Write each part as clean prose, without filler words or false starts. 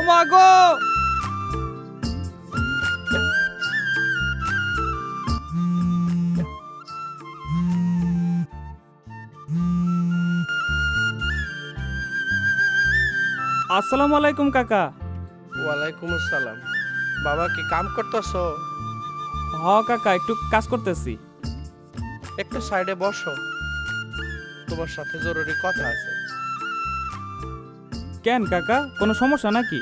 মা গো! আসসালামু আলাইকুম কাকা। ওয়ালাইকুম আসসালাম। বাবা কি কাম করতেছো? হ কাকা, একটু কাজ করতেছি। একটু সাইডে বসো, তোমার সাথে জরুরি কথা আছে। কেন কাকা, কোনো সমস্যা নাকি?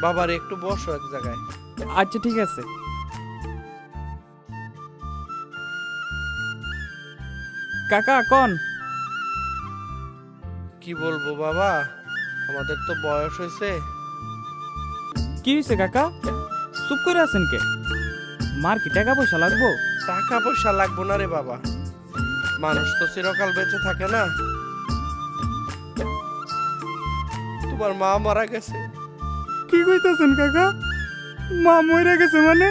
বাবার একটু বসো এক জায়গায়। আচ্ছা ঠিক আছে। কাকা কোন? কি বলবো বাবা, আমাদের তো বয়স হয়েছে। কি হয়েছে কাকা? চুপ করে আছেন কে? মার কি টাকা পয়সা লাগবো? টাকা পয়সা লাগবো না রে বাবা, মানুষ তো চিরকাল বেঁচে থাকে না। তোমার মা মারা গেছে। কি কইতাছেন কাকা? মা মরে গেছে মানে?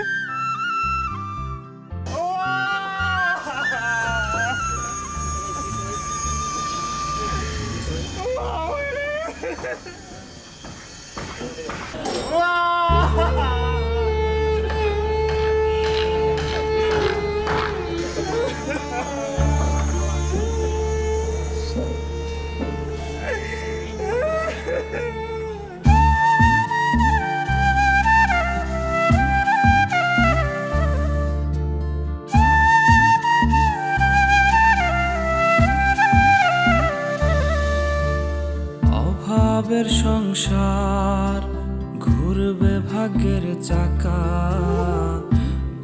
অভাবের সংসার, ঘুরবে ভাগ্যের চাকা,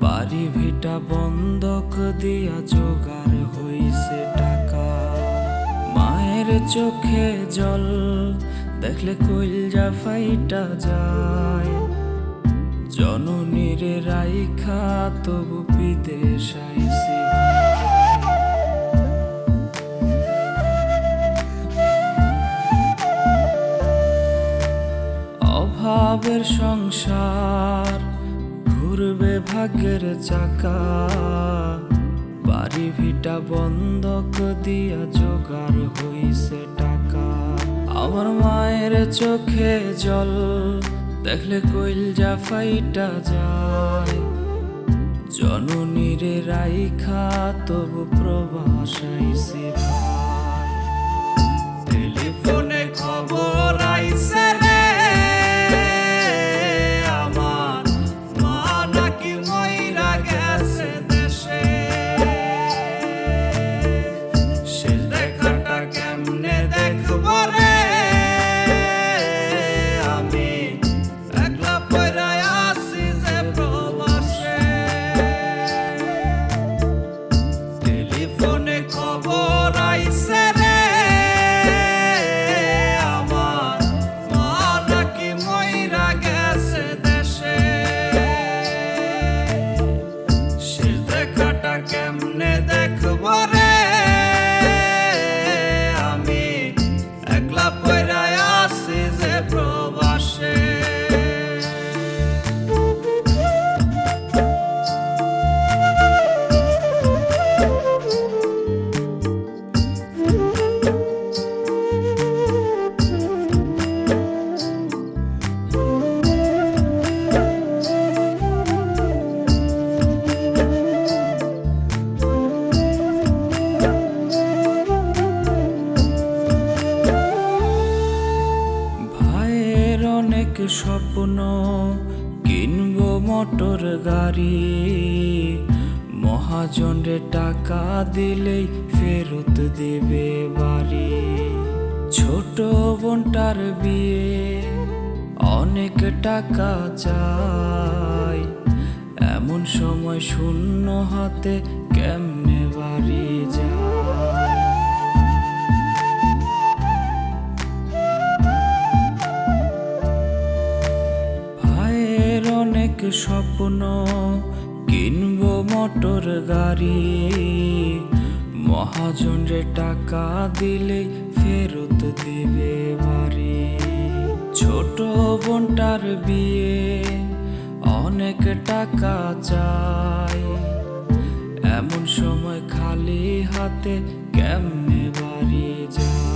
বাড়ি ভিটা বন্ধক দিয়া জোগাড় হইছে টাকা। মায়ের চোখে জল দেখলে কইলজা ফাইটা যায়, জননীর রাইখা তবু বিদেশ আইছি। অভাবের সংসার, ঘুরবে ভাগ্যের চাকা, বাড়ি ভিটা বন্ধক দিয়া জোগাড় হইছে টাকা। আমার মায়ের চোখে জল দেখলে কইলজা ফাইটা যায়, জননীর রাইখা তবু প্রবাস আইছে ভাই। টেলিফোনে খবর আইছে রে, আমার মা নাকি মইরা গেছে দেশে। শেষ দেখাটা কেমনে দেখবো রে, আমি একলা পইরা আছি যে প্রবাসে। টেলিফোনে খবর আইছে রে, আমার মা নাকি মইরা গেছে দেশে। শেষ দেখাটা কেমনে দেখবো রে, আমি একলা পইরা আছি যে প্রবাসে। ভাইয়ের অনেক স্বপ্ন, কিনবো মোটর গাড়ি, মহাজনরে টাকা দিলেই ফেরত দেবে বাড়ি। ছোট বোনটার বিয়ে, অনেক টাকা চাই, এমন সময় শূন্য হাতে কেমনে বাড়ি যায়। ভাইয়ের অনেক স্বপ্ন, কিনবো মোটর গাড়ি, মহাজনরে টাকা দিলেই ফেরত দেবে বাড়ি। ছোট বোনটার বিয়ে, অনেক টাকা চাই, এমন সময় খালি হাতে কেমনে বাড়ি যায়।